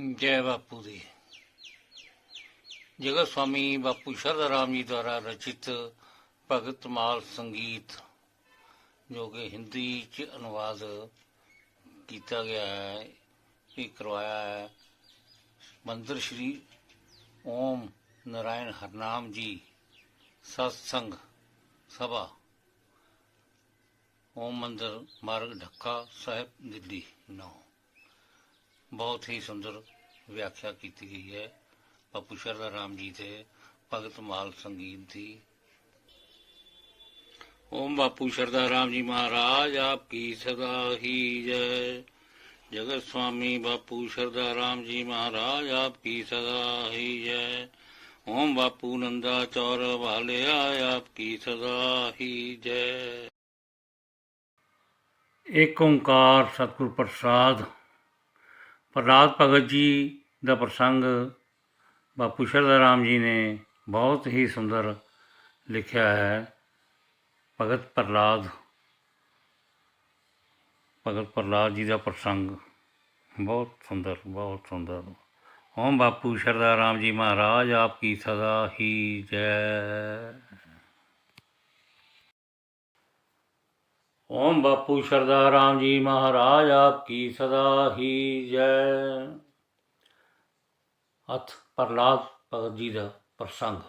जय बापू दी। जगत स्वामी बापू शरदा राम जी द्वारा रचित भगत माल संगीत जो कि हिंदी च अनुवाद किया गया है, ये करवाया है मंदिर श्री ओम नारायण हरनाम जी सत्संग सभा, ओम मंदिर मार्ग ढक्का साहिब दिल्ली 9। बहुत ही सुंदर व्याख्या की गई है बापू शरदा राम जी थे भगत माल संगीत थी। ओम बापू शरदा राम जी महाराज आपकी सदा ही जय। जगत स्वामी बापू शरदा राम जी महाराज आपकी सदा ही जय। ओम बापू नंदा चौर वाले आपकी सदा ही जय। एक ओंकार सतगुर प्रसाद। प्रहलाद भगत जी का प्रसंग बापू शरदा राम जी ने बहुत ही सुंदर लिखा है। भगत प्रहलाद जी का प्रसंग बहुत सुंदर, बहुत सुंदर। ओम बापू शरदा राम जी महाराज आपकी सदा ही जय। ओम बापू शरदा राम जी महाराज आपकी सदा ही जय। अथ प्रहलाद भगत जी का प्रसंग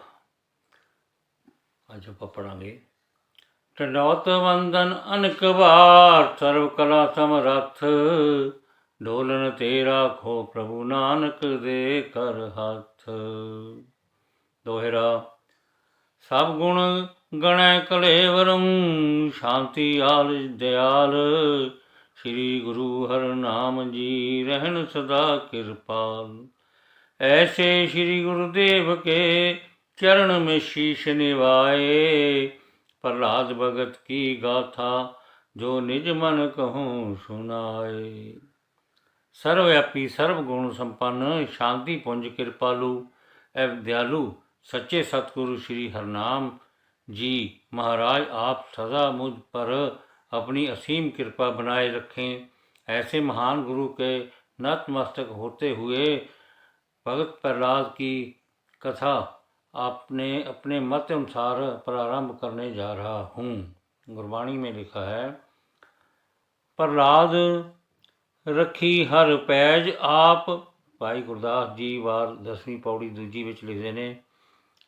अज आप पढ़ांगे। टंडौत वंदन अनक बार सर्व कला समरथ, ढोलन तेरा खो प्रभु नानक दे कर हाथ। दोहरा सब गुण गणै कलेवरम, शांति आल दयाल, श्री गुरु हर नाम जी रहन सदा कृपाल। ऐसे श्री गुरुदेव के चरण में शीश निवाए, प्रहलाद भगत की गाथा जो निज मन कहूँ सुनाए। सर्वव्यापी सर्वगुण संपन्न शांति पुंज कृपालु एवं दयालु सच्चे सतगुरु श्री हरनाम जी महाराज आप सदा मुझ पर अपनी असीम कृपा बनाए रखें। ऐसे महान गुरु के नतमस्तक होते हुए भगत प्रहलाद की कथा आपने अपने मत अनुसार प्रारंभ करने जा रहा हूँ। गुरबाणी में लिखा है, प्रहलाद रखी हर पैज आप। भाई गुरदास जी वार 10वीं पौड़ी दूजी विच लिखते ने,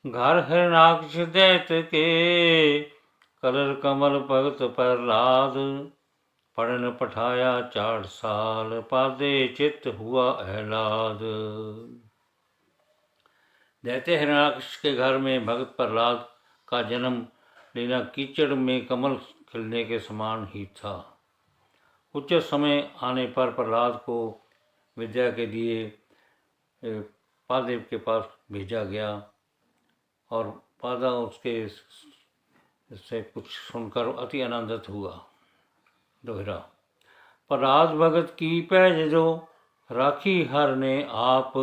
घर हिरणाक्ष दैत के कलर कमल भगत प्रहलाद, पढ़न पठाया 4 साल पादे चित्त हुआ एलाद। दैत्य हिरणाक्ष के घर में भगत प्रहलाद का जन्म लेना कीचड़ में कमल खिलने के समान ही था। उचित समय आने पर प्रहलाद को विद्या के लिए पादेव के पास भेजा गया और पादा उसके से कुछ सुनकर अति आनंदित हुआ। दोहरा प्रहलाद भगत की पैज जो राखी हर ने आप,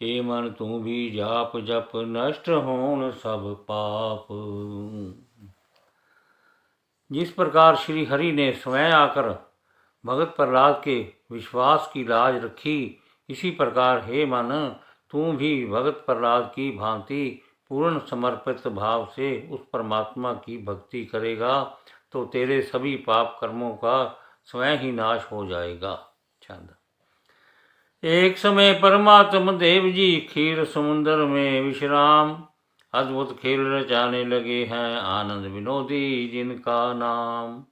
ए मन तू भी जाप जप नष्ट होन सब पाप। जिस प्रकार श्री हरि ने स्वयं आकर भगत प्रहलाद के विश्वास की लाज रखी, इसी प्रकार हे मन तू भी भगत प्रहलाद की भांति पूर्ण समर्पित भाव से उस परमात्मा की भक्ति करेगा तो तेरे सभी पाप कर्मों का स्वयं ही नाश हो जाएगा। छंद। एक समय परमात्मा देव जी क्षीर समुद्र में विश्राम, अद्भुत खेल रचाने लगे हैं आनंद विनोदी जिनका नाम।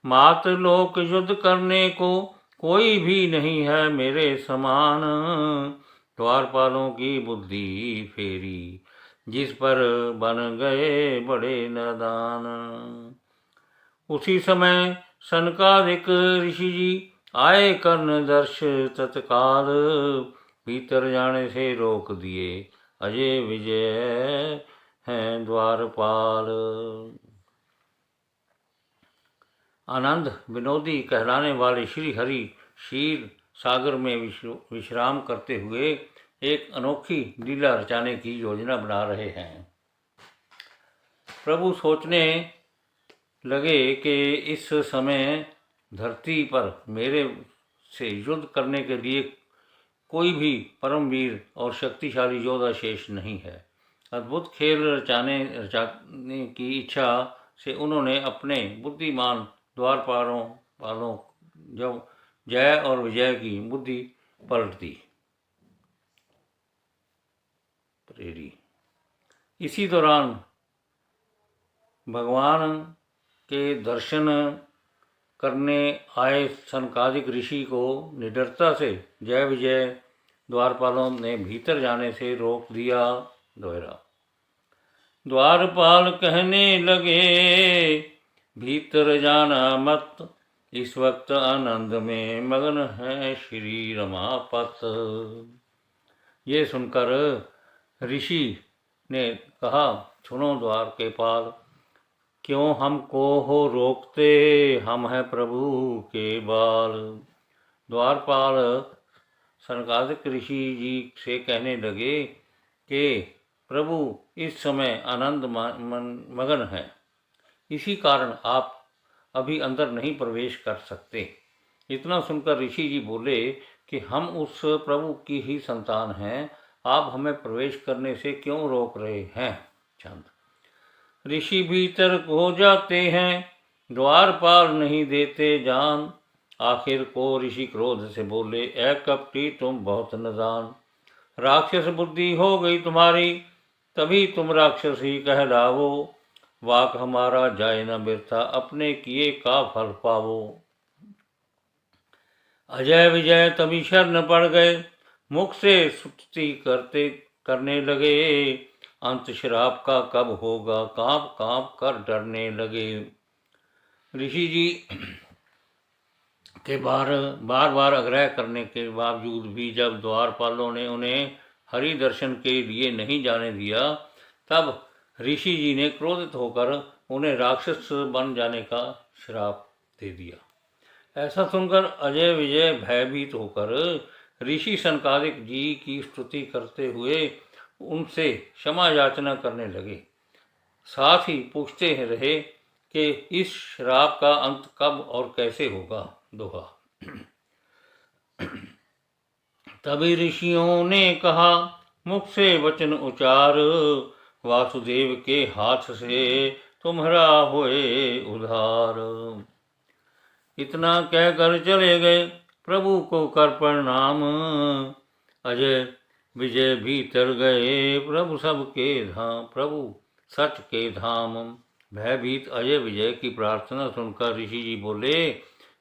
मात लोक युद्ध करने को कोई भी नहीं है मेरे समान, द्वारपालों की बुद्धि फेरी जिस पर बन गए बड़े नादान। उसी समय सनकादिक ऋषि जी आए कर्ण दर्श तत्काल, भीतर जाने से रोक दिए अजय विजय हैं द्वारपाल। आनंद विनोदी कहलाने वाले श्री हरि क्षीर सागर में विश्राम करते हुए एक अनोखी लीला रचाने की योजना बना रहे हैं। प्रभु सोचने लगे कि इस समय धरती पर मेरे से युद्ध करने के लिए कोई भी परमवीर और शक्तिशाली योद्धा शेष नहीं है। अद्भुत खेल रचाने की इच्छा से उन्होंने अपने बुद्धिमान द्वारपालों पालों जब जय और विजय की बुद्धि पलट दी। प्रेरी इसी दौरान भगवान के दर्शन करने आए सनकादिक ऋषि को निडरता से जय विजय द्वारपालों ने भीतर जाने से रोक दिया। दोहरा द्वारपाल कहने लगे भीतर जाना मत, इस वक्त आनंद में मगन है श्री रमापत। ये सुनकर ऋषि ने कहा सुनो द्वार के पाल, क्यों हमको हो रोकते, हम हैं प्रभु के बाल। द्वारपाल सनकादिक ऋषि जी से कहने लगे कि प्रभु इस समय आनंद मगन है, इसी कारण आप अभी अंदर नहीं प्रवेश कर सकते। इतना सुनकर ऋषि जी बोले कि हम उस प्रभु की ही संतान हैं, आप हमें प्रवेश करने से क्यों रोक रहे हैं। छंद ऋषि भीतर हो जाते हैं, द्वारपाल नहीं देते जान। आखिर को ऋषि क्रोध से बोले ऐ कपटी तुम बहुत नदान। राक्षस बुद्धि हो गई तुम्हारी, तभी तुम राक्षस ही कहलावो। वाक हमारा जाए न बिरथा, अपने किए का फल पावो। अजय विजय तभी शरण पड़ गए, मुख से स्तुति करने लगे। अंत श्राप का कब होगा, कांप कांप कर डरने लगे। ऋषि जी के बार बार आग्रह करने के बावजूद भी जब द्वारपालों ने उन्हें हरि दर्शन के लिए नहीं जाने दिया, तब ऋषि जी ने क्रोधित होकर उन्हें राक्षस बन जाने का श्राप दे दिया। ऐसा सुनकर अजय विजय भयभीत होकर ऋषि सनकादिक जी की स्तुति करते हुए उनसे क्षमा याचना करने लगे। साथ ही पूछते रहे कि इस श्राप का अंत कब और कैसे होगा। दोहा तभी ऋषियों ने कहा मुख से वचन उचार, वासुदेव के हाथ से तुम्हारा होए उधार। इतना कहकर चले गए, प्रभु को कर प्रणाम। अजय विजय भीतर गए, प्रभु सबके धाम, प्रभु सच के धाम। भयभीत अजय विजय की प्रार्थना सुनकर ऋषि जी बोले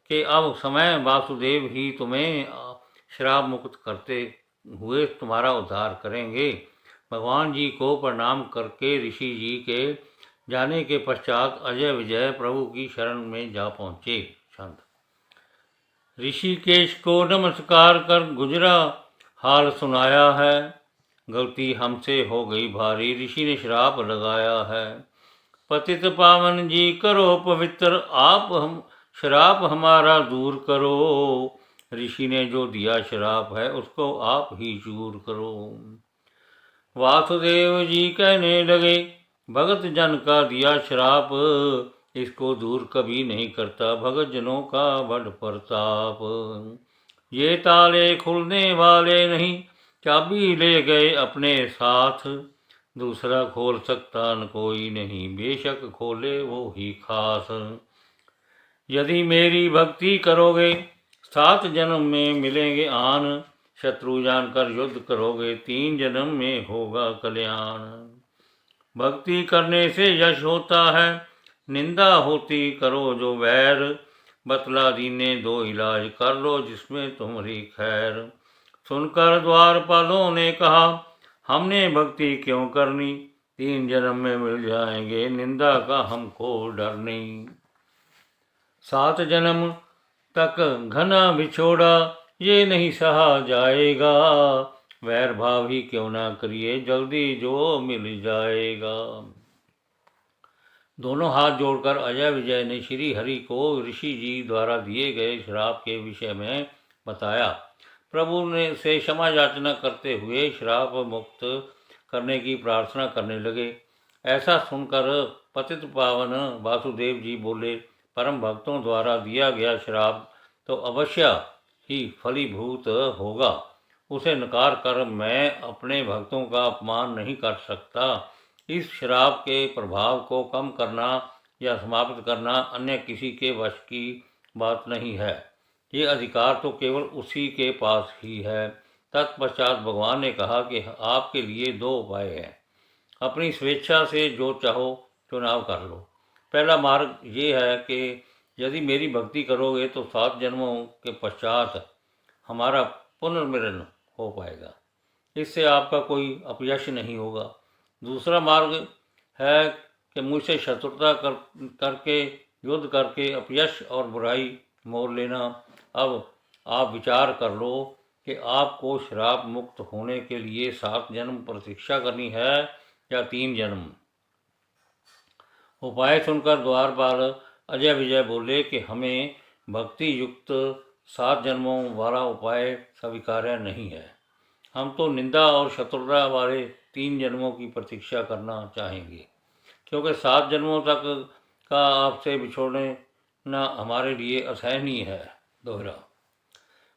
कि अब समय वासुदेव ही तुम्हें श्राप मुक्त करते हुए तुम्हारा उद्धार करेंगे। भगवान जी को प्रणाम करके ऋषि जी के जाने के पश्चात अजय विजय प्रभु की शरण में जा पहुँचे। ऋषिकेश को नमस्कार कर गुजरा हाल सुनाया है, गलती हमसे हो गई भारी, ऋषि ने श्राप लगाया है। पतित पावन जी करो पवित्र, आप हम श्राप हमारा दूर करो। ऋषि ने जो दिया श्राप है उसको आप ही दूर करो। वासुदेव जी कहने लगे भगत जन का दिया श्राप, इसको दूर कभी नहीं करता भगत जनों का बड़ प्रताप। ये ताले खुलने वाले नहीं, चाबी ले गए अपने साथ, दूसरा खोल सकता न कोई नहीं, बेशक खोले वो ही खास। यदि मेरी भक्ति करोगे 7 जन्म में मिलेंगे आन, शत्रु जानकर युद्ध करोगे 3 जन्म में होगा कल्याण। भक्ति करने से यश होता है, निंदा होती करो जो वैर, बतला दीने दो इलाज कर लो जिसमें तुम्हारी खैर। सुनकर द्वारपालों ने कहा हमने भक्ति क्यों करनी, 3 जन्म में मिल जाएंगे निंदा का हमको डर नहीं। 7 जन्म तक घना बिछोड़ा ये नहीं सहा जाएगा, वैर भाव ही क्यों ना करिए जल्दी जो मिल जाएगा। दोनों हाथ जोड़कर अजय विजय ने श्री हरि को ऋषि जी द्वारा दिए गए श्राप के विषय में बताया। प्रभु ने से क्षमा याचना करते हुए श्राप मुक्त करने की प्रार्थना करने लगे। ऐसा सुनकर पतित पावन वासुदेव जी बोले परम भक्तों द्वारा दिया गया श्राप तो अवश्य ही फलीभूत होगा। उसे नकार कर मैं अपने भक्तों का अपमान नहीं कर सकता। इस श्राप के प्रभाव को कम करना या समाप्त करना अन्य किसी के वश की बात नहीं है। ये अधिकार तो केवल उसी के पास ही है। तत्पश्चात भगवान ने कहा कि आपके लिए दो उपाय हैं। अपनी स्वेच्छा से जो चाहो चुनाव कर लो। पहला मार्ग ये है कि यदि मेरी भक्ति करोगे तो 7 जन्मों के पश्चात हमारा पुनर्मिलन हो पाएगा। इससे आपका कोई अपयश नहीं होगा। दूसरा मार्ग है कि मुझसे शत्रुता करके युद्ध करके अपयश और बुराई मोल लेना। अब आप विचार कर लो कि आपको श्राप मुक्त होने के लिए 7 जन्म प्रतीक्षा करनी है या 3 जन्म। उपाय सुनकर द्वारपाल अजय विजय बोले कि हमें भक्ति युक्त 7 जन्मों वाला उपाय स्वीकार्य नहीं है। हम तो निंदा और शत्रुता वाले 3 जन्मों की प्रतीक्षा करना चाहेंगे, क्योंकि 7 जन्मों तक का आपसे बिछोड़ना हमारे लिए असहनीय है। दोहरा।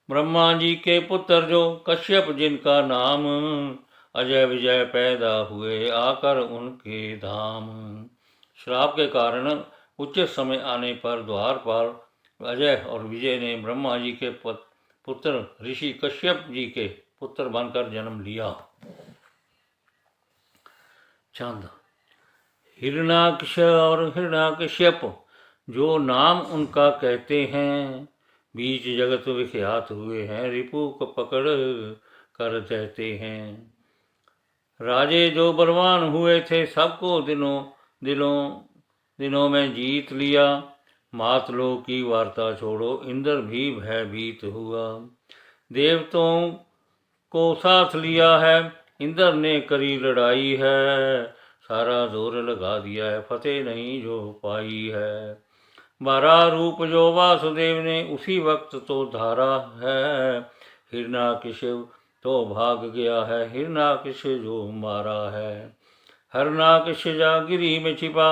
ब्रह्मा जी के पुत्र जो कश्यप जिनका नाम, अजय विजय पैदा हुए आकर उनके धाम। श्राप के कारण उचित समय आने पर द्वारपाल अजय और विजय ने ब्रह्मा जी के पुत्र ऋषि कश्यप जी के पुत्र बनकर जन्म लिया। छंद। हिरणाक्ष और हिरणाकश्यप जो नाम उनका कहते हैं, बीच जगत विख्यात हुए हैं, रिपु को पकड़ कर कहते हैं। राजे जो बलवान हुए थे, सबको दिनों में जीत लिया। मातलों की वार्ता छोड़ो, इंद्र भी भयभीत हुआ। देवताओं को साथ लिया है, इंद्र ने करी लड़ाई है। सारा जोर लगा दिया है, फतेह नहीं जो पाई है। 12 रूप जो वासुदेव ने उसी वक्त तो धारा है। हिरणाकश तो भाग गया है, हिरणाकश जो मारा है। हरनाकश जागिरी में छिपा,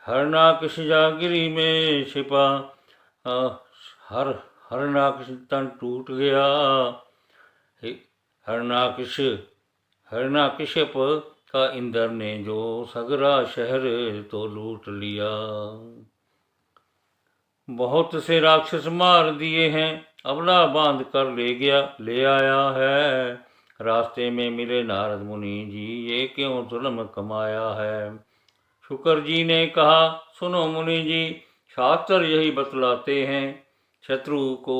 हरनाकश जागिरी में छिपा। हरनाकश तन टूट गया। हरनाकश्यप का इंद्र ने जो सगरा शहर तो लूट लिया। बहुत से राक्षस मार दिए हैं, अबला बांध कर ले आया है। रास्ते में मिले नारद मुनि जी, ये क्यों जुल्म कमाया है। शुक्र जी ने कहा सुनो मुनि जी, शास्त्र यही बतलाते हैं। शत्रु को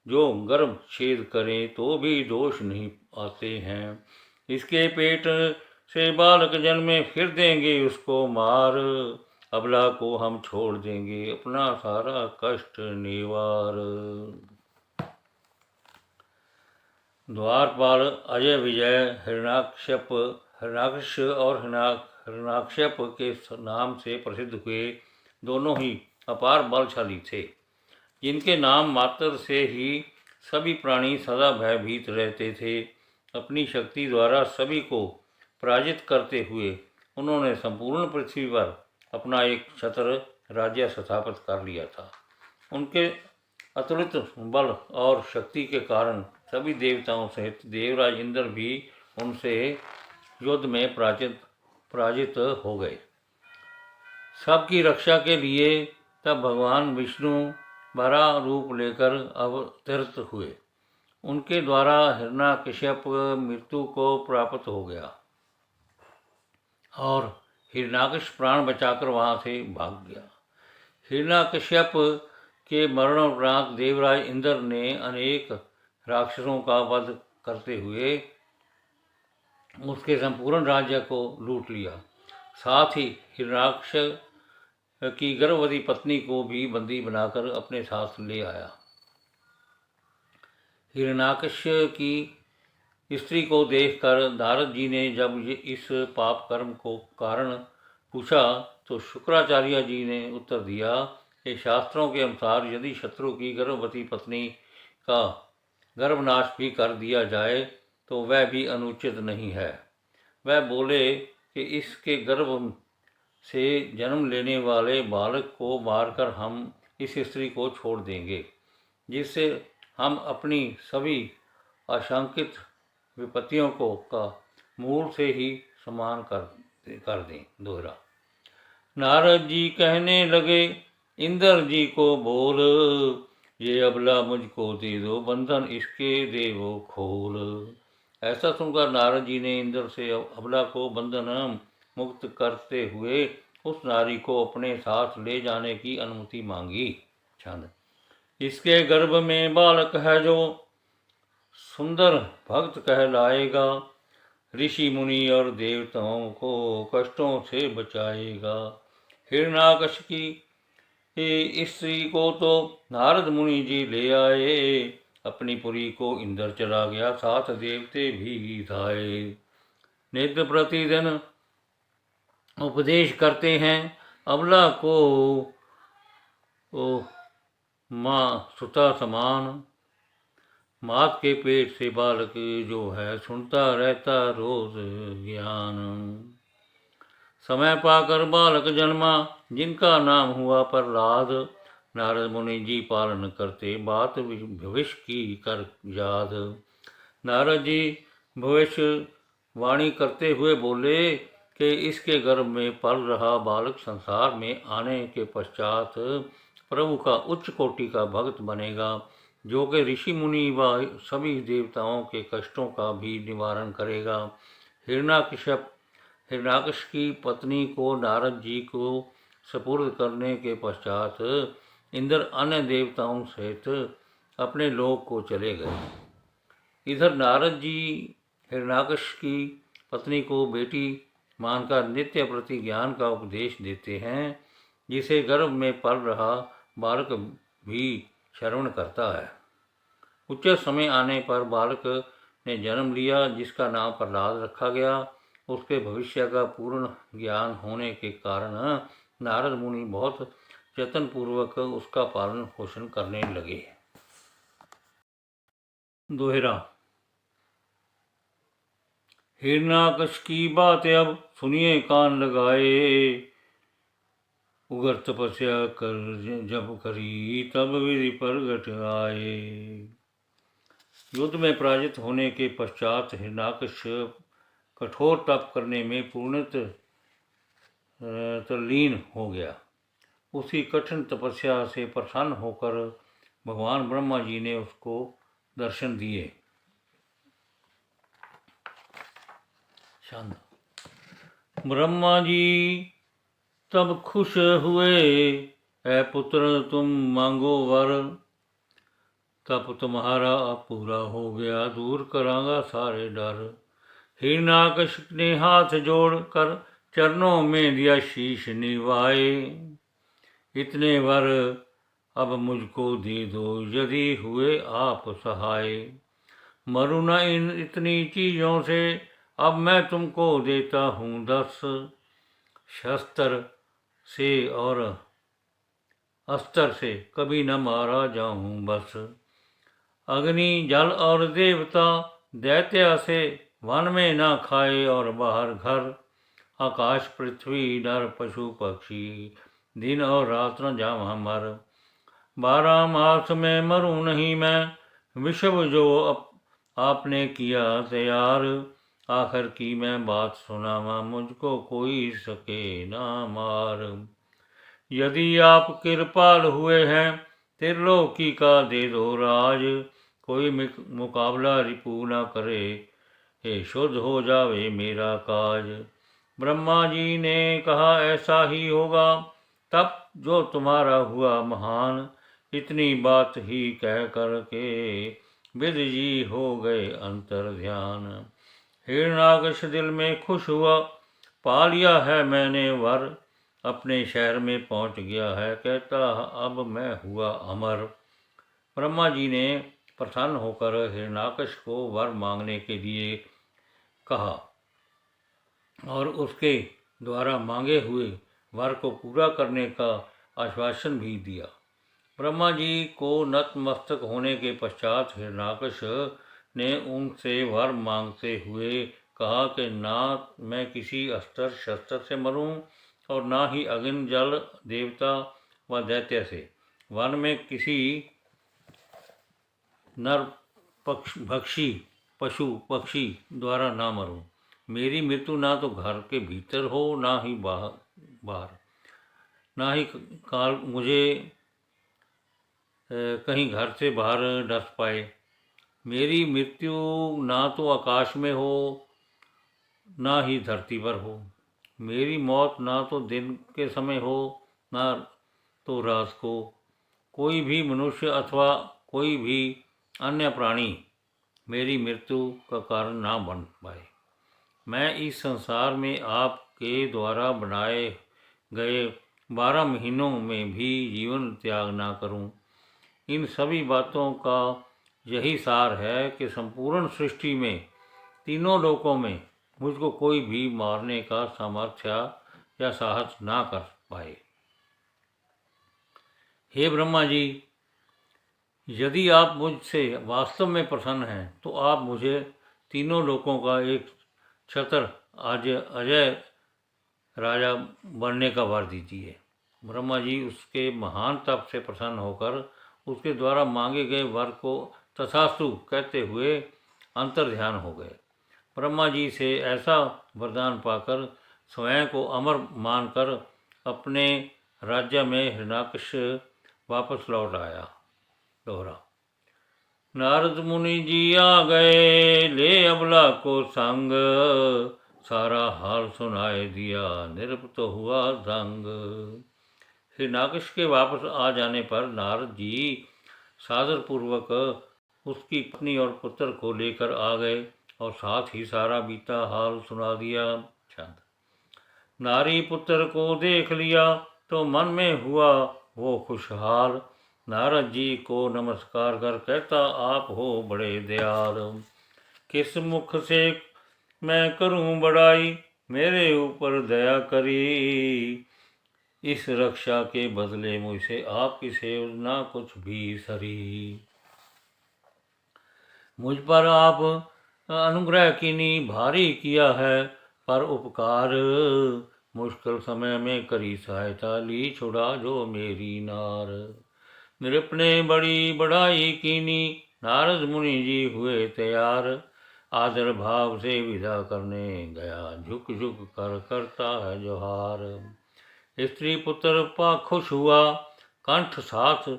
जो गर्भ छेद करें तो भी दोष नहीं आते हैं। इसके पेट से बालक जन्मे, फिर देंगे उसको मार। अबला को हम छोड़ देंगे, अपना सारा कष्ट निवार। द्वारपाल अजय विजय हिरणाक्ष और हिरणाकश्यप के नाम से प्रसिद्ध हुए। दोनों ही अपार बलशाली थे, जिनके नाम मात्र से ही सभी प्राणी सदा भयभीत रहते थे। अपनी शक्ति द्वारा सभी को पराजित करते हुए उन्होंने संपूर्ण पृथ्वी पर अपना एक छत्र राज्य स्थापित कर लिया था। उनके अतुलित बल और शक्ति के कारण सभी देवताओं सहित देवराज इंद्र भी उनसे युद्ध में पराजित हो गए। सबकी रक्षा के लिए तब भगवान विष्णु 12 रूप लेकर अवतरित हुए। उनके द्वारा हिरणाकश्यप मृत्यु को प्राप्त हो गया और हिरणाकश प्राण बचाकर वहां से भाग गया। हिरणाकश्यप के मरणोपरांत देवराज इंद्र ने अनेक राक्षसों का वध करते हुए उसके संपूर्ण राज्य को लूट लिया। साथ ही हिरणाक्ष की गर्भवती पत्नी को भी बंदी बनाकर अपने साथ ले आया। हिरणाकश की स्त्री को देखकर नारद जी ने जब इस पाप कर्म को कारण पूछा तो शुक्राचार्य जी ने उत्तर दिया कि शास्त्रों के अनुसार यदि शत्रु की गर्भवती पत्नी का गर्भनाश भी कर दिया जाए तो वह भी अनुचित नहीं है। वह बोले कि इसके गर्भ से जन्म लेने वाले बालक को मारकर हम इस स्त्री को छोड़ देंगे, जिससे हम अपनी सभी आशंकित विपत्तियों को का मूल से ही समान कर दें। दोहरा। नारद जी कहने लगे इंद्र जी को बोल, ये अबला मुझको दे दो बंधन इसके दे वो खोल। ऐसा सुनकर नारद जी ने इंद्र से अबला को बंधन मुक्त करते हुए उस नारी को अपने साथ ले जाने की अनुमति मांगी। छंद। इसके गर्भ में बालक है जो सुंदर भक्त कहलाएगा, ऋषि मुनि और देवताओं को कष्टों से बचाएगा। हिरण्याकश की स्त्री को तो नारद मुनि जी ले आए, अपनी पुरी को इंद्र चला गया, साथ देवते भी धाए। नित्य प्रतिदिन उपदेश करते हैं अबला को माँ सुता समान, मात के पेट से बालक जो है सुनता रहता रोज ज्ञान। समय पाकर बालक जन्मा जिनका नाम हुआ प्रहलाद, नारद मुनि जी पालन करते बात भविष्य की कर याद। नारद जी भविष्य वाणी करते हुए बोले कि इसके गर्भ में पल रहा बालक संसार में आने के पश्चात प्रभु का उच्च कोटि का भक्त बनेगा, जो कि ऋषि मुनि व सभी देवताओं के कष्टों का भी निवारण करेगा। हिरण्याकश की पत्नी को नारद जी को सपुर्द करने के पश्चात इंद्र अन्य देवताओं सहित अपने लोक को चले गए। इधर नारद जी हिरण्याकश की पत्नी को बेटी मानकर नित्य प्रति ज्ञान का उपदेश देते हैं, जिसे गर्भ में पल रहा बालक भी श्रवण करता है। उच्च समय आने पर बालक ने जन्म लिया, जिसका नाम प्रहलाद रखा गया। उसके भविष्य का पूर्ण ज्ञान होने के कारण नारद मुनि बहुत यत्न पूर्वक उसका पालन पोषण करने लगे। दोहरा। हिरण्याकश की बातें अब सुनिए कान लगाए, उग्र तपस्या कर जब करी तब विधि प्रगट आए। युद्ध में पराजित होने के पश्चात हिरण्याकश कठोर तप करने में पूर्णतः तल्लीन हो गया। उसी कठिन तपस्या से प्रसन्न होकर भगवान ब्रह्मा जी ने उसको दर्शन दिए। ब्रह्मा जी तब खुश हुए, ऐ पुत्र तुम मांगो वर, तप तुम्हारा अब पूरा हो गया, दूर करांगा सारे डर। हिरण्याकश ने हाथ जोड़ कर चरणों में दिया शीश निभाए, इतने वर अब मुझको दे दो यदि हुए आप सहाय। मरू न इन इतनी चीज़ों से अब मैं तुमको देता हूँ 10, शस्त्र से और अस्त्र से कभी न मारा जाऊँ बस। अग्नि जल और देवता दैत्य से वन में न खाए और बाहर घर, आकाश पृथ्वी नर पशु पक्षी दिन और रात न जावा मर। 12 मास में मरूं नहीं मैं, विषव जो आपने किया तैयार, आखिर की मैं बात सुनावा मुझको कोई सके ना मार। यदि आप कृपाल हुए हैं त्रिलोकी का दे दो राज, कोई मुकाबला रिपू ना करे, हे शुद्ध हो जावे मेरा काज। ब्रह्मा जी ने कहा ऐसा ही होगा, तब जो तुम्हारा हुआ महान, इतनी बात ही कह कर के विद जी हो गए अंतर ध्यान। हिरण्याकश दिल में खुश हुआ, पा लिया है मैंने वर, अपने शहर में पहुंच गया है, कहता अब मैं हुआ अमर। ब्रह्मा जी ने प्रसन्न होकर हिरण्याकश को वर मांगने के लिए कहा और उसके द्वारा मांगे हुए वर को पूरा करने का आश्वासन भी दिया। ब्रह्मा जी को नतमस्तक होने के पश्चात हिरण्याकश ने उनसे वर मांगते हुए कहा कि ना मैं किसी अस्त्र शस्त्र से मरूं और ना ही अग्नि जल देवता व दैत्य से, वन में किसी नर भक्षी पशु पक्षी द्वारा ना मरूं। मेरी मृत्यु ना तो घर के भीतर हो ना ही बाहर, ना ही काल मुझे कहीं घर से बाहर डस पाए। मेरी मृत्यु ना तो आकाश में हो ना ही धरती पर हो। मेरी मौत ना तो दिन के समय हो ना तो रात को। कोई भी मनुष्य अथवा कोई भी अन्य प्राणी मेरी मृत्यु का कारण ना बन पाए। मैं इस संसार में आपके द्वारा बनाए गए 12 महीनों में भी जीवन त्याग ना करूं। इन सभी बातों का यही सार है कि संपूर्ण सृष्टि में तीनों लोकों में मुझको कोई भी मारने का सामर्थ्य या साहस ना कर पाए। हे ब्रह्मा जी, यदि आप मुझसे वास्तव में प्रसन्न हैं तो आप मुझे तीनों लोकों का एक छत्र अजय राजा बनने का वर दीजिए। ब्रह्मा जी उसके महान तप से प्रसन्न होकर उसके द्वारा मांगे गए वर को तथास्तु कहते हुए अंतर ध्यान हो गए। ब्रह्मा जी से ऐसा वरदान पाकर स्वयं को अमर मानकर अपने राज्य में हिरण्याकश वापस लौट आया। दोहरा। नारद मुनि जी आ गए ले अबला को संग, सारा हाल सुनाए दिया निरुक्त हुआ दंग। हिरण्याकश के वापस आ जाने पर नारद जी सादर पूर्वक उसकी पत्नी और पुत्र को लेकर आ गए और साथ ही सारा बीता हाल सुना दिया। छंद। नारी पुत्र को देख लिया तो मन में हुआ वो खुशहाल। नारद जी को नमस्कार कर कहता आप हो बड़े दयाल। किस मुख से मैं करूं बड़ाई, मेरे ऊपर दया करी। इस रक्षा के बदले मुझसे आपकी सेव ना कुछ भी सरी। मुझ पर आप अनुग्रह कीनी भारी किया है, पर उपकार मुश्किल समय में करी सहायता ली छुड़ा जो मेरी नार। नृप ने बड़ी बढ़ाई कीनी, नारद मुनि जी हुए तैयार। आदर भाव से विदा करने गया, झुक झुक कर करता है जोहार। स्त्री पुत्र पा खुश हुआ, कंठ साथ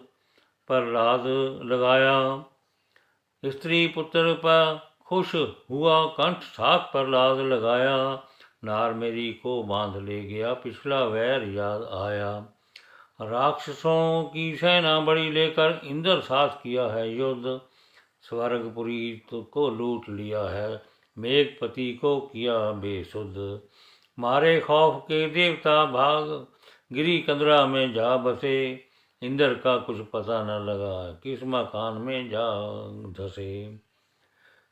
प्रहलाद लगाया। स्त्री पुत्र पर खुश हुआ, कंठ साथ प्रहलाद लगाया। नार मेरी को बांध ले गया, पिछला वैर याद आया। राक्षसों की सेना बड़ी लेकर इंद्र साथ किया है युद्ध। स्वर्गपुरी को लूट लिया है, मेघपति को किया बेसुध। मारे खौफ के देवता भाग गिरी कंदरा में जा बसे। इंद्र का कुछ पता न लगा, किस मकान में जा धसे।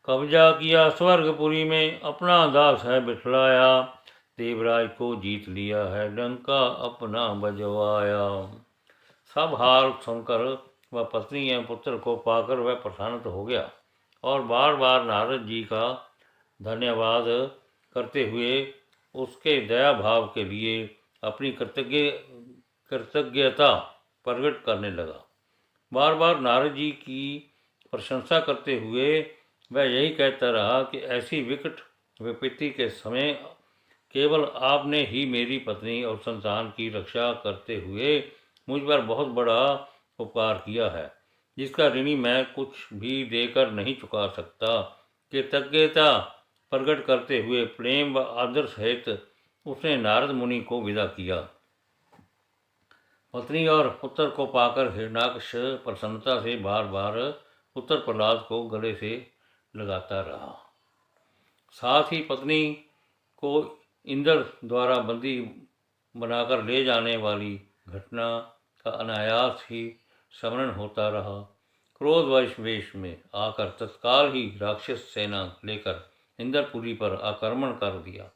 कब्जा किया स्वर्गपुरी में, अपना दास है बिठलाया। देवराज को जीत लिया है, डंका अपना बजवाया। सब हाल सुनकर वह पत्नी एवं पुत्र को पाकर वह प्रसन्नित हो गया और बार बार नारद जी का धन्यवाद करते हुए उसके दया भाव के लिए अपनी कृतज्ञता प्रकट करने लगा। बार बार नारद जी की प्रशंसा करते हुए वह यही कहता रहा कि ऐसी विकट विपत्ति के समय केवल आपने ही मेरी पत्नी और संतान की रक्षा करते हुए मुझ पर बहुत बड़ा उपकार किया है, जिसका ऋणी मैं कुछ भी देकर नहीं चुका सकता। कृतज्ञता प्रकट करते हुए प्रेम व आदर सहित उसने नारद मुनि को विदा किया। पत्नी और पुत्र को पाकर हिरण्याकश प्रसन्नता से बार बार पुत्र प्रहलाद को गले से लगाता रहा। साथ ही पत्नी को इंद्र द्वारा बंदी बनाकर ले जाने वाली घटना का अनायास ही स्मरण होता रहा। क्रोधवश वेश में आकर तत्काल ही राक्षस सेना लेकर इंद्रपुरी पर आक्रमण कर दिया।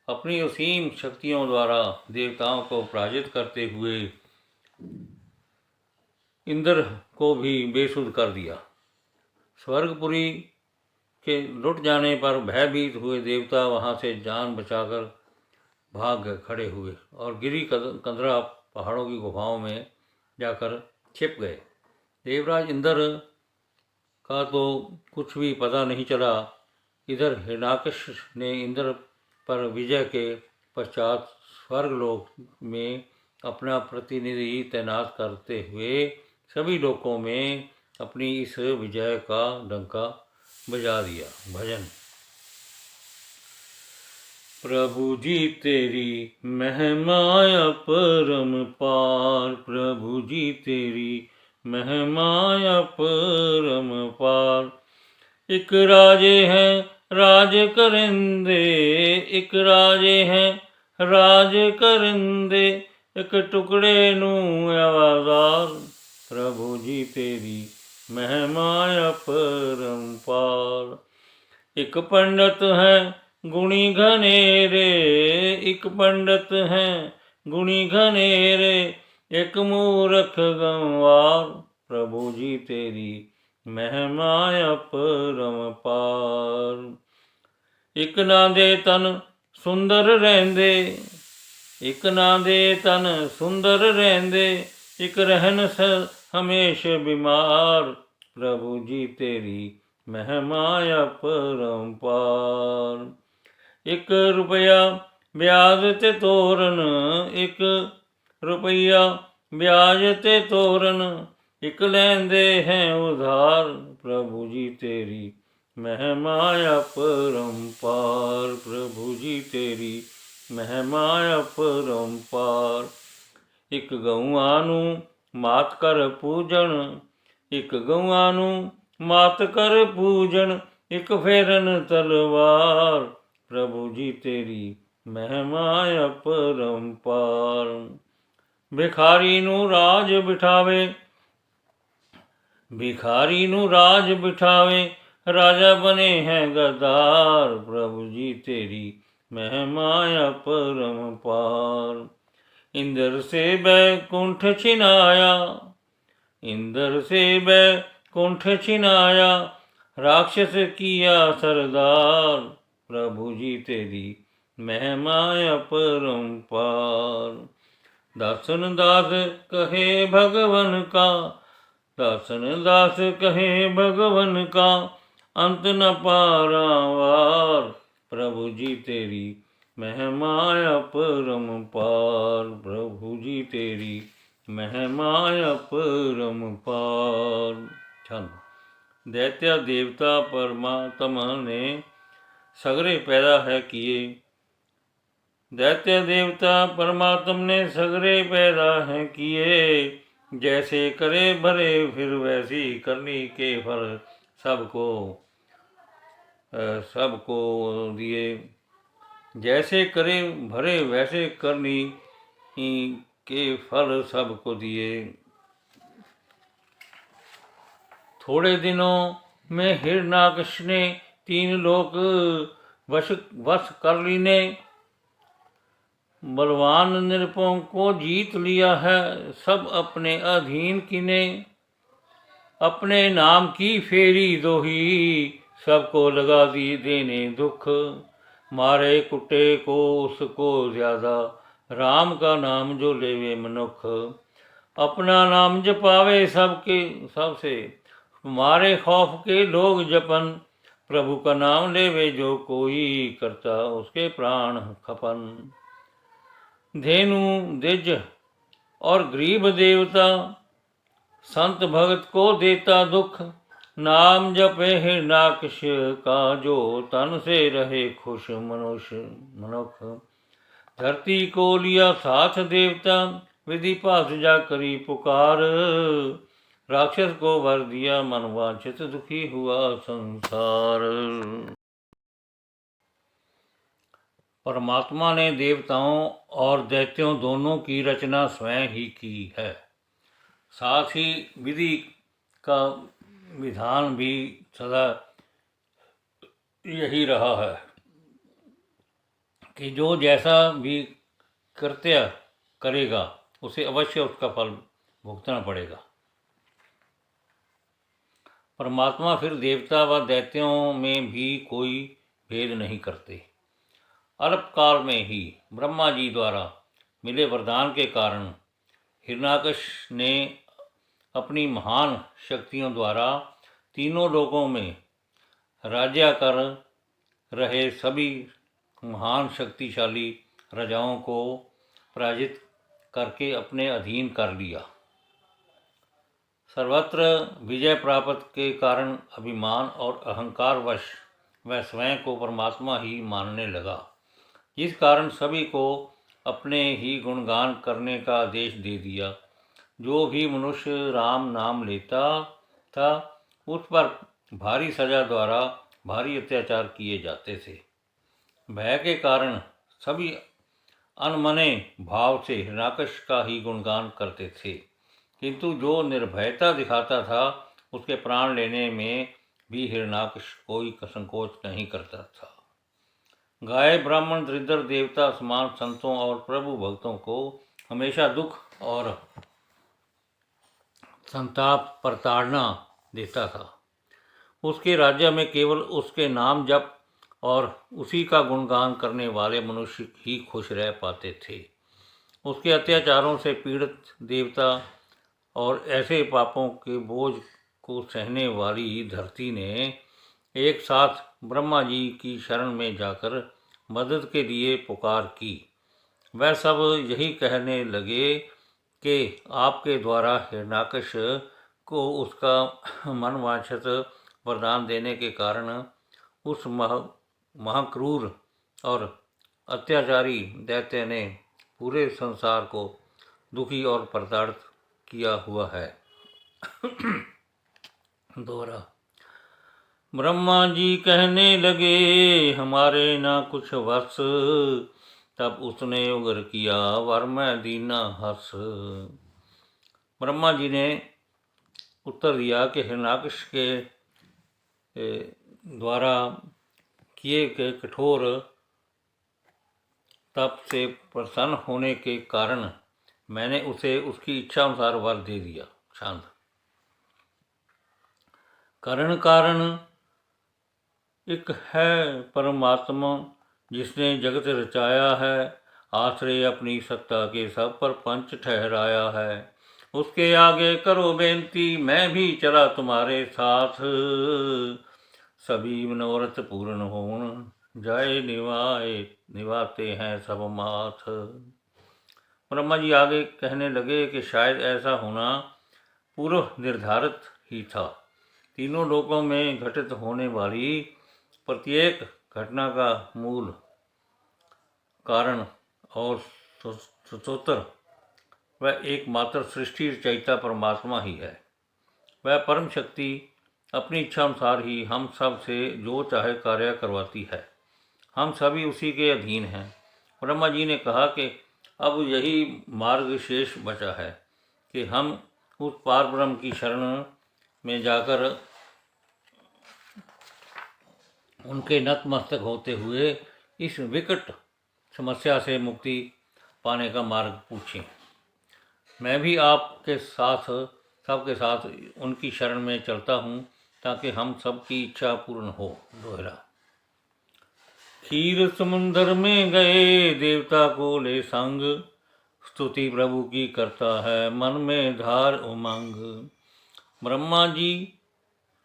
अपनी असीम शक्तियों द्वारा देवताओं को पराजित करते हुए इंद्र को भी बेसुध कर दिया। स्वर्गपुरी के लुट जाने पर भयभीत हुए देवता वहां से जान बचाकर भाग खड़े हुए और गिरी कंदरा पहाड़ों की गुफाओं में जाकर छिप गए। देवराज इंद्र का तो कुछ भी पता नहीं चला। इधर हिरण्याकश ने इंद्र पर विजय के पश्चात स्वर्गलोक में अपना प्रतिनिधि तैनात करते हुए सभी लोकों में अपनी इस विजय का डंका बजा दिया। भजन। प्रभु जी तेरी महिमा परम पार, प्रभु जी तेरी महिमा परम पार। एक राजे हैं राज करेंदे, एक राजे हैं राज करेंदे, एक टुकड़े नू आवाज़ार। प्रभु जी तेरी महिमा परम्पार। एक पंडित है गुणी घनेरे, एक पंडित है गुणी घनेरे, एक मूर्ख गंवार। प्रभु जी तेरी महिमा परम्पार। एक ना दे तन सुंदर रहंदे, एक ना दे तन सुंदर रहंदे, एक रहन हमेश बीमार। प्रभु जी तेरी महिमा परम्पार। एक रुपया ब्याज ते तोरन, एक रुपया ब्याज ते तोरन, एक लैंदे हैं उधार। प्रभु जी तेरी महिमा परम्पार, प्रभु जी तेरी महिमा परम्पार। एक गऊआं नूं मात कर पूजन, एक गऊआं नूं मात कर पूजन, एक फेरन तलवार। प्रभु जी तेरी महिमा परम्पार। भिखारी नूं राज बिठावे, भिखारी नूं राज बिठावे, राजा बने हैं गद्दार। प्रभु जी तेरी महिमा परम्पार। इंद्र से बैकुंठ छिनाया, इंद्र से बैकुंठ छिनाया, राक्षस किया सरदार। प्रभु जी तेरी महिमा परम्पार। दासन दास कहे भगवन का, दासन दास कहे भगवन का, अंत न पारावार। प्रभु जी तेरी महिमा परम्पार, प्रभु जी तेरी महिमा परम्पार। छंद। दैत्य देवता परमात्मा ने सगरे पैदा है किए, दैत्य देवता परमात्मा ने सगरे पैदा है किए, जैसे करे भरे फिर वैसी करनी के फल सबको सबको दिए। जैसे करे भरे वैसे करनी के फल सबको दिए। थोड़े दिनों में हिरण्याकश ने 3 लोक वश कर लीने, बलवान नृपों को जीत लिया है, सब अपने अधीन किने। अपने नाम की फेरी दोही, सबको लगा दी देने दुख। मारे कुटे को उसको ज्यादा, राम का नाम जो लेवे मनुख। अपना नाम जपावे सबके सबसे, मारे खौफ के लोग जपन। प्रभु का नाम लेवे जो कोई, करता उसके प्राण खपन। धेनु द्विज और गरीब देवता, संत भगत को देता दुख। नाम जपे हिरण्याकश का, जो तन से रहे खुश मनुष्य मनुख। धरती को लिया साथ देवता, विधि पास जा करी पुकार। राक्षस को वर दिया मन वांछित, दुखी हुआ संसार। परमात्मा ने देवताओं और दैत्यों दोनों की रचना स्वयं ही की है। साथ ही विधि का विधान भी सदा यही रहा है कि जो जैसा भी कृत्य करेगा उसे अवश्य उसका फल भुगतना पड़ेगा। परमात्मा फिर देवता व दैत्यों में भी कोई भेद नहीं करते। अल्पकाल में ही ब्रह्मा जी द्वारा मिले वरदान के कारण हिरण्याकश ने अपनी महान शक्तियों द्वारा तीनों लोकों में राज्य कर रहे सभी महान शक्तिशाली राजाओं को पराजित करके अपने अधीन कर लिया। सर्वत्र विजय प्राप्त के कारण अभिमान और अहंकारवश वह स्वयं को परमात्मा ही मानने लगा, जिस कारण सभी को अपने ही गुणगान करने का आदेश दे दिया। जो भी मनुष्य राम नाम लेता था उस पर भारी सजा द्वारा भारी अत्याचार किए जाते थे। भय के कारण सभी अनमने भाव से हिरण्याकश का ही गुणगान करते थे, किंतु जो निर्भयता दिखाता था उसके प्राण लेने में भी हिरण्याकश कोई संकोच नहीं करता था। गाय ब्राह्मण दरिद्र देवता समान संतों और प्रभु भक्तों को हमेशा दुख और संताप प्रताड़ना देता था। उसके राज्य में केवल उसके नाम जप और उसी का गुणगान करने वाले मनुष्य ही खुश रह पाते थे। उसके अत्याचारों से पीड़ित देवता और ऐसे पापों के बोझ को सहने वाली धरती ने एक साथ ब्रह्मा जी की शरण में जाकर मदद के लिए पुकार की। वह सब यही कहने लगे कि आपके द्वारा हिरण्याकश को उसका मनवांछित वरदान देने के कारण उस महाक्रूर और अत्याचारी दैत्य ने पूरे संसार को दुखी और प्रताड़ित किया हुआ है। दोहरा। ब्रह्मा जी कहने लगे हमारे ना कुछ वश, तब उसने उग्र किया वर मैं दीना हर्ष। ब्रह्मा जी ने उत्तर दिया कि हिरण्याकश के द्वारा किए गए कठोर तप से प्रसन्न होने के कारण मैंने उसे उसकी इच्छा अनुसार वर दे दिया। शांत। कारण एक है परमात्मा जिसने जगत रचाया है, आश्रय अपनी सत्ता के सब पर पंच ठहराया है। उसके आगे करो बेनती मैं भी चला तुम्हारे साथ, सभी मनोरथ पूर्ण होन जाए निभाते हैं सब माथ। ब्रह्मा जी आगे कहने लगे कि शायद ऐसा होना पूर्व निर्धारित ही था। तीनों लोकों में घटित होने वाली प्रत्येक घटना का मूल कारण और स्वतंत्र वह एकमात्र सृष्टि रचयिता परमात्मा ही है। वह परम शक्ति अपनी इच्छा अनुसार ही हम सब से जो चाहे कार्य करवाती है। हम सभी उसी के अधीन हैं। ब्रह्मा जी ने कहा कि अब यही मार्ग शेष बचा है कि हम उस पार ब्रह्म की शरण में जाकर उनके नतमस्तक होते हुए इस विकट समस्या से मुक्ति पाने का मार्ग पूछें। मैं भी आपके साथ सबके साथ उनकी शरण में चलता हूँ ताकि हम सबकी इच्छा पूर्ण हो। दोहरा। क्षीर समुंदर में गए देवता को ले संग, स्तुति प्रभु की करता है मन में धार उमंग।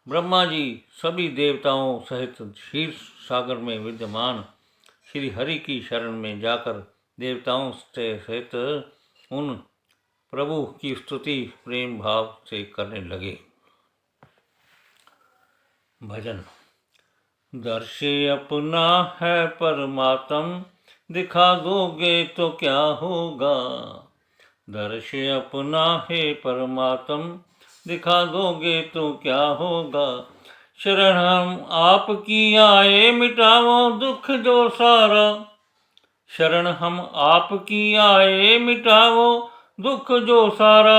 ब्रह्मा जी सभी देवताओं सहित क्षीर सागर में विद्यमान श्री हरि की शरण में जाकर देवताओं से सहित उन प्रभु की स्तुति प्रेम भाव से करने लगे। भजन। दर्शे अपना है परमात्म, दिखा दोगे तो क्या होगा। दर्शे अपना है परमात्म, दिखा दोगे तो क्या होगा। शरण हम आपकी आए मिटाओ दुख जो सारा। शरण हम आपकी आए मिटाओ दुख जो सारा।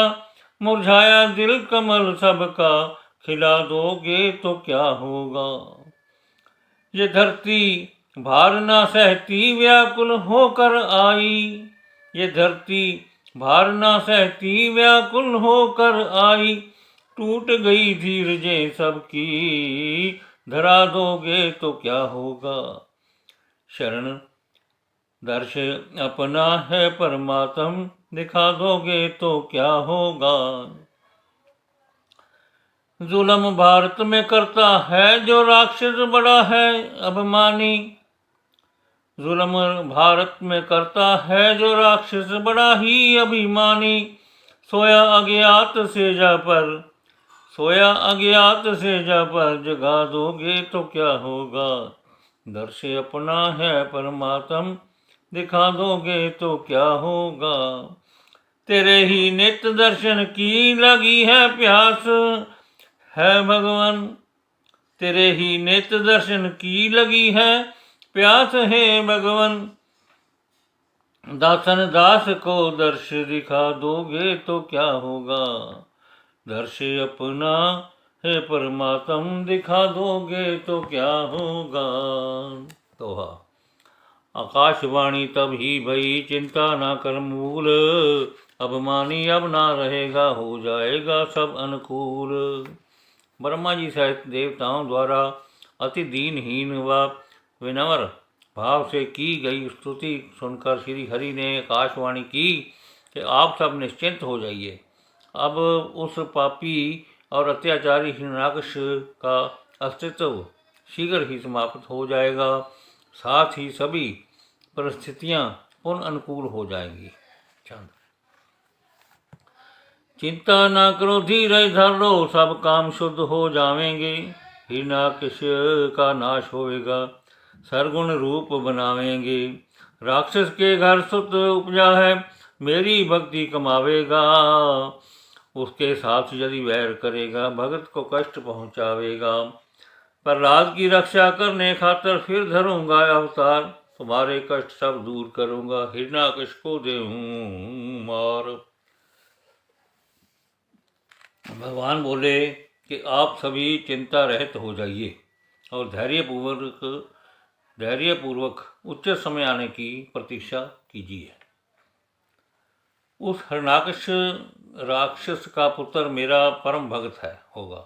मुरझाया दिल कमल सबका, खिला दोगे तो क्या होगा। ये धरती भार ना सहती व्याकुल होकर आई। ये धरती भार ना सहती व्याकुल होकर आई। टूट गई धीरजें सबकी, धरा दोगे तो क्या होगा। शरण दर्श अपना है परमात्म, दिखा दोगे तो क्या होगा। जुल्म भारत में करता है जो राक्षस बड़ा है अभिमानी। जुल्म भारत में करता है जो राक्षस बड़ा ही अभिमानी। सोया अज्ञात सेजा पर, सोया अज्ञात सेजा पर, जगा दोगे तो क्या होगा। दर्श अपना है परमात्म, दिखा दोगे तो क्या होगा। तेरे ही नित्य दर्शन की लगी है प्यास है भगवान। तेरे ही नित्य दर्शन की लगी है प्यास है भगवान। दासन दास को दर्श दिखा दोगे तो क्या होगा। दर्श अपना है परमात्म, दिखा दोगे तो क्या होगा। दोहा। आकाशवाणी तब ही भई, चिंता ना कर मूल। अभिमानी अब ना रहेगा, हो जाएगा सब अनुकूल। ब्रह्मा जी सहित देवताओं द्वारा अति दीनहीन व विनम्र भाव से की गई स्तुति सुनकर श्री हरि ने आकाशवाणी की कि आप सब निश्चिंत हो जाइए। अब उस पापी और अत्याचारी हिरण्याकश का अस्तित्व शीघ्र ही समाप्त हो जाएगा। साथ ही सभी परिस्थितियां पुनः अनुकूल हो जाएंगी। चिंता ना करो, धीरज धर लो, सब काम शुद्ध हो जावेंगे। हिरण्याकश का नाश होएगा, सरगुण रूप बनावेंगे। राक्षस के घर सुत उपजा है, मेरी भक्ति कमावेगा। उसके साथ यदि वैर करेगा, भगत को कष्ट पहुँचावेगा। प्रहलाद की रक्षा करने खातर फिर धरूंगा अवतार, तुम्हारे कष्ट सब दूर करूंगा, हिरण्याकश को देऊं मार। भगवान बोले कि आप सभी चिंता रहित हो जाइए और धैर्यपूर्वक उच्च समय आने की प्रतीक्षा कीजिए। उस हिरण्याकश राक्षस का पुत्र मेरा परम भक्त होगा।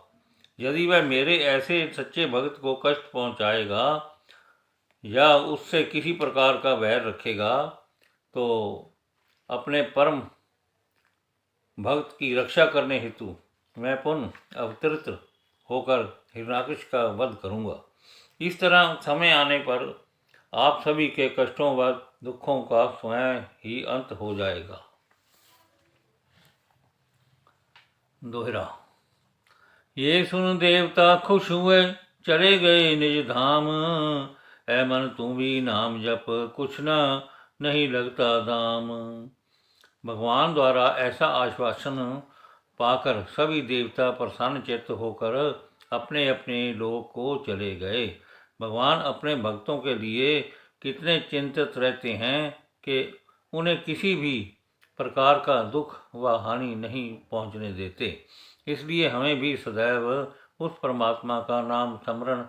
यदि वह मेरे ऐसे सच्चे भक्त को कष्ट पहुंचाएगा या उससे किसी प्रकार का वैर रखेगा, तो अपने परम भक्त की रक्षा करने हेतु मैं पुनः अवतरित होकर हिरण्याकश का वध करूंगा। इस तरह समय आने पर आप सभी के कष्टों व दुखों का स्वयं ही अंत हो जाएगा। दोहरा। ये सुन देवता खुश हुए, चले गए निज धाम। ऐ मन तू भी नाम जप, कुछ न नहीं लगता दाम। भगवान द्वारा ऐसा आश्वासन पाकर सभी देवता प्रसन्न चित्त होकर अपने अपने लोक को चले गए। भगवान अपने भक्तों के लिए कितने चिंतित रहते हैं कि उन्हें किसी भी प्रकार का दुख व हानि नहीं पहुंचने देते। इसलिए हमें भी सदैव उस परमात्मा का नाम स्मरण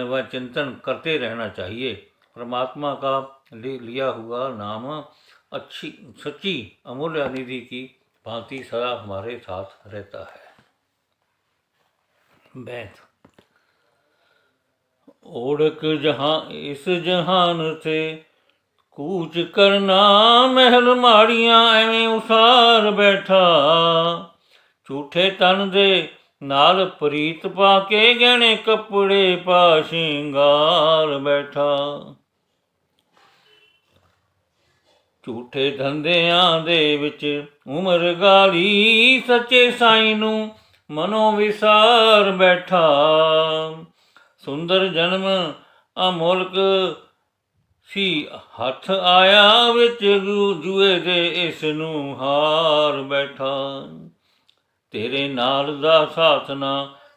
व चिंतन करते रहना चाहिए। परमात्मा का लिया हुआ नाम अच्छी सच्ची अमूल्य निधि की भांति सदा हमारे साथ रहता है। बैत। ओढ़क जहां इस जहान से, कूच करना महल माड़ियां, एवें उसार बैठा। झूठे तन दे नाल प्रीत पाके, गहने कपड़े पा श्रृंगार बैठा। झूठे धंधिਆਂ ਦੇ ਵਿੱਚ ਉਮਰ ਗਾਲੀ, ਸੱਚੇ ਸਾਈਂ ਨੂੰ ਮਨੋਂ ਵਿਸਾਰ ਬੈਠਾ। ਸੁੰਦਰ ਜਨਮ ਅਮੋਲਕ ਸੀ ਹੱਥ ਆਇਆ, ਵਿੱਚ ਜੂਏ ਦੇ ਇਸ ਨੂੰ ਹਾਰ ਬੈਠਾ। ਤੇਰੇ ਨਾਲ ਦਾ ਸਾਥ ਨਾ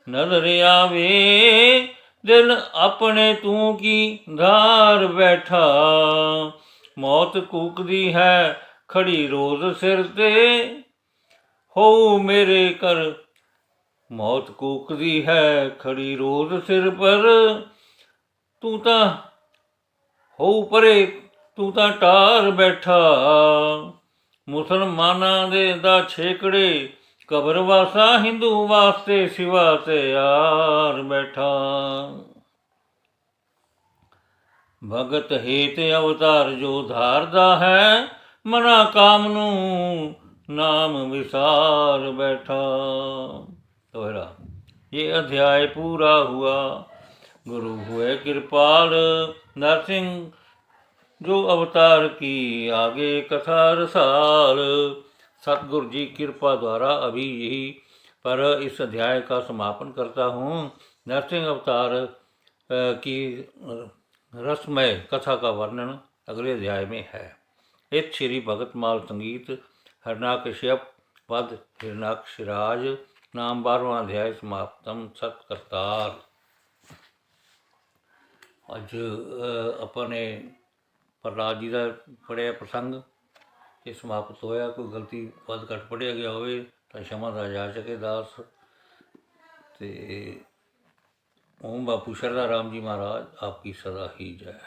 ਨਜ਼ਰ ਆਵੇ, ਦਿਲ ਆਪਣੇ ਤੂੰ ਕੀ ਧਾਰ ਬੈਠਾ। मौत कूकदी है खड़ी रोज सिर ते, हो मेरे कर। मौत कूकदी है खड़ी रोज सिर पर, तू तां हो परे तू तां टार बैठा। मुसलमानां दे दा छेकड़े कबरवासा, हिंदू वास्ते सिवा ते यार बैठा। भगत हेत अवतार जो धारदा है, मना काम नू नाम विसार बैठा। दोहरा। ये अध्याय पूरा हुआ। गुरु हुए कृपाल नरसिंह जो अवतार की आगे कथा रसाल। सतगुरु जी कृपा द्वारा अभी यही पर इस अध्याय का समापन करता हूँ। नरसिंह अवतार की रसमय कथा का वर्णन अगले अध्याय में है। इत श्री भगतमाल संगीत हरनाकश्यप पद हिरणाक्षराज नाम 12वां अध्याय समाप्तम। सत करतार। ਅੱਜ ਆਪਾਂ ਨੇ ਪ੍ਰਹਲਾਦ ਜੀ ਦਾ ਪੜ੍ਹਿਆ ਪ੍ਰਸੰਗ, ਇਹ ਸਮਾਪਤ ਹੋਇਆ। ਕੋਈ ਗਲਤੀ ਵੱਧ ਘੱਟ ਪੜ੍ਹਿਆ ਗਿਆ ਹੋਵੇ ਤਾਂ क्षमा ਦਾ ਜਾਚਕ ਹੈ ਦਾਸ। ਅਤੇ ਓਮ ਬਾਪੂ ਸ਼ਰਧਾ ਰਾਮ ਜੀ ਮਹਾਰਾਜ ਆਪਕੀ ਸਦਾ ਹੀ ਜੈ।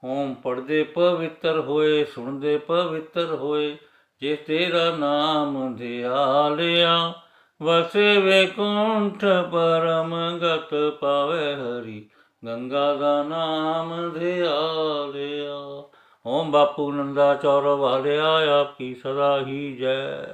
ਓਮ ਪੜ੍ਹਦੇ ਪਵਿੱਤਰ ਹੋਏ, ਸੁਣਦੇ ਪਵਿੱਤਰ ਹੋਏ, ਜੇ ਤੇਰਾ ਨਾਮ ਧਿਆਲਿਆ, ਵਸੇ ਵੈਕੁੰਠ ਪਰਮ ਗਤ ਪਾਵੇ ਹਰੀ, ਗੰਗਾ ਦਾ ਨਾਮ ਧਿਆਲਿਆ। ਓਮ ਬਾਪੂ ਨੰਦਾ ਚੌਰ ਵਾਲਿਆ ਆਪਕੀ ਸਦਾ ਹੀ ਜੈ।